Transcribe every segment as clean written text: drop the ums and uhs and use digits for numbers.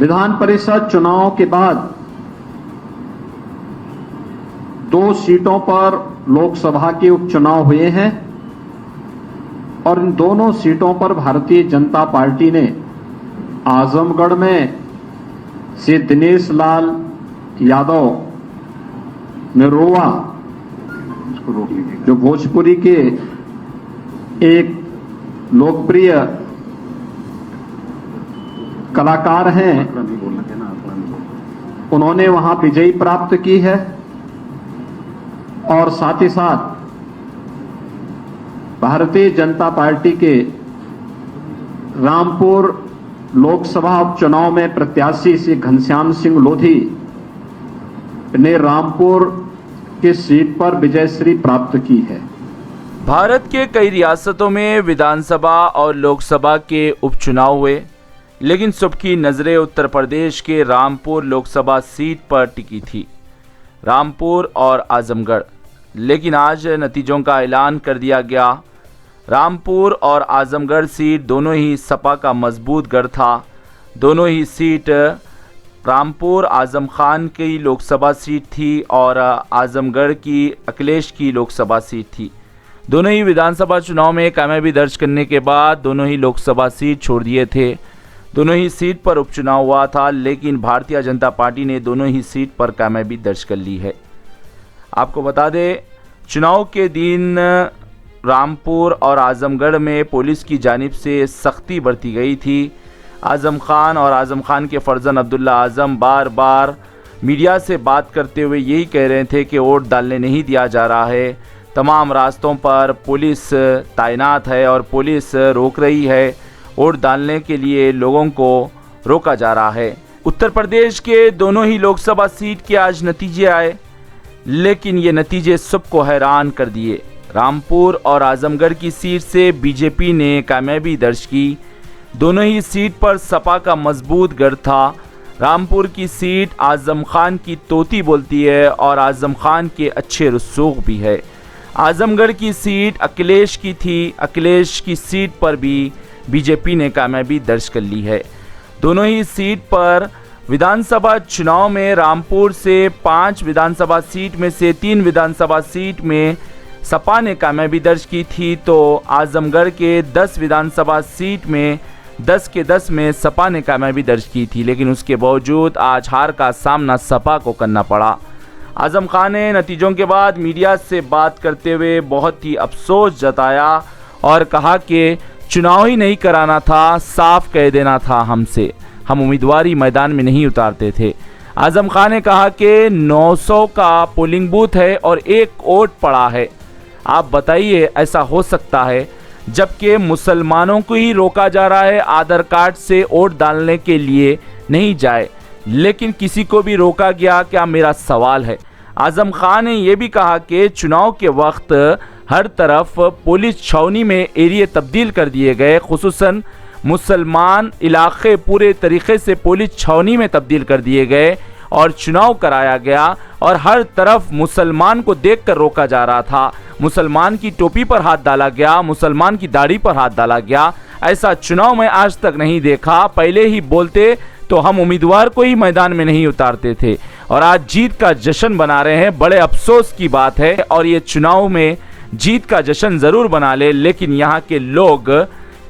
विधान परिषद चुनाव के बाद 2 सीटों पर लोकसभा के उपचुनाव हुए हैं और इन दोनों सीटों पर भारतीय जनता पार्टी ने आजमगढ़ में से दिनेश लाल यादव निरोवा जो भोजपुरी के एक लोकप्रिय कलाकार हैं, उन्होंने वहां विजयी प्राप्त की है और साथ ही साथ भारतीय जनता पार्टी के रामपुर लोकसभा उपचुनाव में प्रत्याशी श्री घनश्याम सिंह लोधी ने रामपुर की सीट पर विजयश्री प्राप्त की है। भारत के कई रियासतों में विधानसभा और लोकसभा के उपचुनाव हुए, लेकिन सबकी नज़रें उत्तर प्रदेश के रामपुर लोकसभा सीट पर टिकी थी, रामपुर और आजमगढ़। लेकिन आज नतीजों का ऐलान कर दिया गया। रामपुर और आजमगढ़ सीट दोनों ही सपा का मजबूत गढ़ था। दोनों ही सीट रामपुर आजम खान की लोकसभा सीट थी और आजमगढ़ की अखिलेश की लोकसभा सीट थी। दोनों ही विधानसभा चुनाव में कामयाबी दर्ज करने के बाद दोनों ही लोकसभा सीट छोड़ दिए थे। दोनों ही सीट पर उपचुनाव हुआ था, लेकिन भारतीय जनता पार्टी ने दोनों ही सीट पर कामयाबी दर्ज कर ली है। आपको बता दें, चुनाव के दिन रामपुर और आजमगढ़ में पुलिस की जानिब से सख्ती बरती गई थी। आजम खान और आजम खान के फर्जंद अब्दुल्ला आजम बार बार मीडिया से बात करते हुए यही कह रहे थे कि वोट डालने नहीं दिया जा रहा है। तमाम रास्तों पर पुलिस तैनात है और पुलिस रोक रही है। वोट डालने के लिए लोगों को रोका जा रहा है। उत्तर प्रदेश के दोनों ही लोकसभा सीट के आज नतीजे आए, लेकिन ये नतीजे सबको हैरान कर दिए। रामपुर और आजमगढ़ की सीट से बीजेपी ने कामयाबी दर्ज की। दोनों ही सीट पर सपा का मजबूत गढ़ था। रामपुर की सीट आजम खान की तोती बोलती है और आजम खान के अच्छे रसूख भी है। आजमगढ़ की सीट अखिलेश की थी। अखिलेश की सीट पर भी बीजेपी ने कामयाबी दर्ज कर ली है। दोनों ही सीट पर विधानसभा चुनाव में रामपुर से 5 विधानसभा सीट में से 3 विधानसभा सीट में सपा ने कामयाबी दर्ज की थी, तो आजमगढ़ के 10 विधानसभा सीट में 10 के 10 में सपा ने कामयाबी दर्ज की थी। लेकिन उसके बावजूद आज हार का सामना सपा को करना पड़ा। आजम खान ने नतीजों के बाद मीडिया से बात करते हुए बहुत ही अफसोस जताया और कहा कि चुनाव ही नहीं कराना था, साफ कह देना था हमसे, हम उम्मीदवारी मैदान में नहीं उतारते थे। आजम खान ने कहा कि 900 का पोलिंग बूथ है और 1 वोट पड़ा है। आप बताइए, ऐसा हो सकता है? जबकि मुसलमानों को ही रोका जा रहा है आधार कार्ड से वोट डालने के लिए नहीं जाए, लेकिन किसी को भी रोका गया क्या, मेरा सवाल है। आजम खान ने यह भी कहा कि चुनाव के वक्त हर तरफ पुलिस छावनी में एरिया तब्दील कर दिए गए, खुसूसन मुसलमान इलाके पूरे तरीके से पुलिस छावनी में तब्दील कर दिए गए और चुनाव कराया गया और हर तरफ मुसलमान को देखकर रोका जा रहा था। मुसलमान की टोपी पर हाथ डाला गया, मुसलमान की दाढ़ी पर हाथ डाला गया। ऐसा चुनाव में आज तक नहीं देखा। पहले ही बोलते तो हम उम्मीदवार को ही मैदान में नहीं उतारते थे और आज जीत का जश्न बना रहे हैं। बड़े अफसोस की बात है और ये चुनाव में जीत का जश्न जरूर बना ले, लेकिन यहाँ के लोग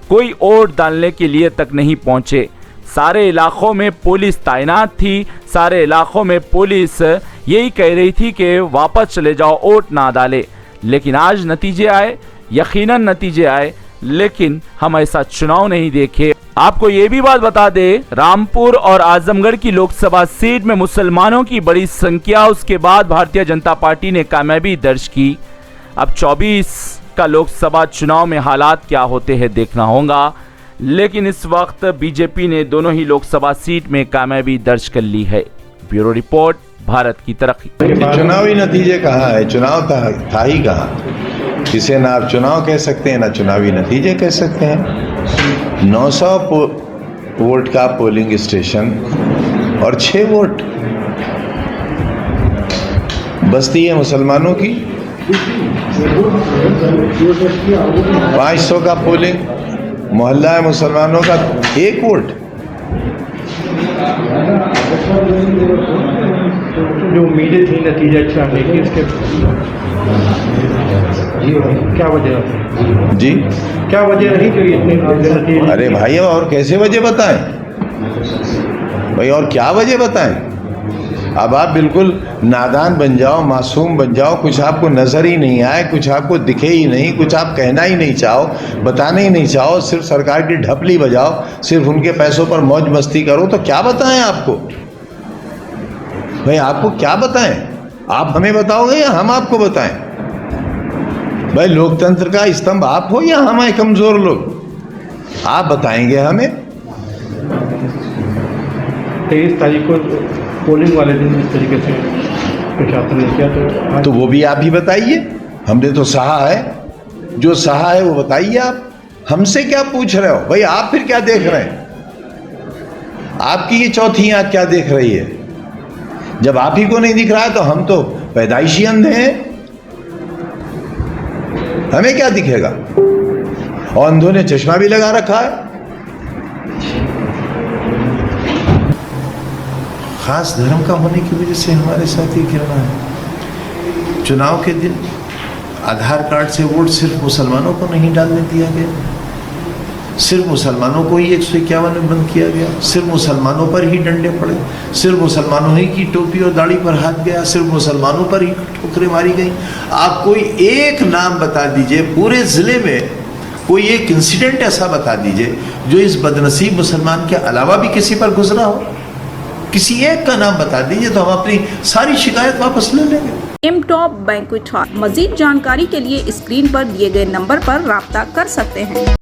कोई वोट डालने के लिए तक नहीं पहुंचे। सारे इलाकों में पुलिस तैनात थी, सारे इलाकों में पुलिस यही कह रही थी कि वापस चले जाओ, वोट ना डाले। लेकिन आज नतीजे आए, यकीनन नतीजे आए, लेकिन हम ऐसा चुनाव नहीं देखे। आपको ये भी बात बता दे, रामपुर और आजमगढ़ की लोकसभा सीट में मुसलमानों की बड़ी संख्या, उसके बाद भारतीय जनता पार्टी ने कामयाबी दर्ज की। अब 24 का लोकसभा चुनाव में हालात क्या होते हैं देखना होगा, लेकिन इस वक्त बीजेपी ने दोनों ही लोकसभा सीट में कामयाबी दर्ज कर ली है। ब्यूरो रिपोर्ट, भारत की तरक्की। चुनावी नतीजे कहाँ है? चुनाव था ही कहाँ? इसे ना आप चुनाव कह सकते हैं ना चुनावी नतीजे कह सकते हैं। 900 वोट का पोलिंग स्टेशन और 6 वोट बस्ती है मुसलमानों की। 500 का पोलिंग मोहल्ला है मुसलमानों का, 1 वोट। जो उम्मीदें थी नतीजा अच्छा नहीं थी, इसके क्या वजह है? जी क्या वजह रही जो इतने नतीजे? अरे भाई और कैसे वजह बताएं भाई, और क्या वजह बताएं? अब आप बिल्कुल नादान बन जाओ, मासूम बन जाओ, कुछ आपको नज़र ही नहीं आए, कुछ आपको दिखे ही नहीं, कुछ आप कहना ही नहीं चाहो, बताना ही नहीं चाहो, सिर्फ सरकार की ढपली बजाओ, सिर्फ उनके पैसों पर मौज मस्ती करो, तो क्या बताएं आपको भाई? आपको क्या बताएं? आप हमें बताओगे या हम आपको बताएं? भाई लोकतंत्र का स्तंभ आप हो या हम हैं कमजोर लोग? आप बताएंगे हमें। 23 तारीख को पोलिंग वाले दिन इस तरीके से प्रशासन ने किया, तो वो भी आप ही बताइए। हमने तो सहा है, जो सहा है वो बताइए आप। हमसे क्या पूछ रहे हो भाई? आप फिर क्या देख रहे हैं? आपकी ये चौथी आंख क्या देख रही है? जब आप ही को नहीं दिख रहा है तो हम तो पैदाइशी अंधे हैं, हमें क्या दिखेगा? और अंधों ने चश्मा भी लगा रखा है। खास धर्म का होने की वजह से हमारे साथ ये गिरना है। चुनाव के दिन आधार कार्ड से वोट सिर्फ मुसलमानों को नहीं डालने दिया गया, सिर्फ मुसलमानों को ही 151 में बंद किया गया, सिर्फ मुसलमानों पर ही डंडे पड़े, सिर्फ मुसलमानों ही की टोपी और दाढ़ी पर हाथ गया, सिर्फ मुसलमानों पर ही ठोकरें मारी गई। आप कोई एक नाम बता दीजिए, पूरे ज़िले में कोई एक इंसिडेंट ऐसा बता दीजिए जो इस बदनसीब मुसलमान के अलावा भी किसी पर गुजरा हो। किसी एक का नाम बता दीजिए तो हम अपनी सारी शिकायत वापस ले लेंगे। M top banquet hall. मजीद जानकारी के लिए स्क्रीन पर दिए गए नंबर पर राब्ता कर सकते हैं।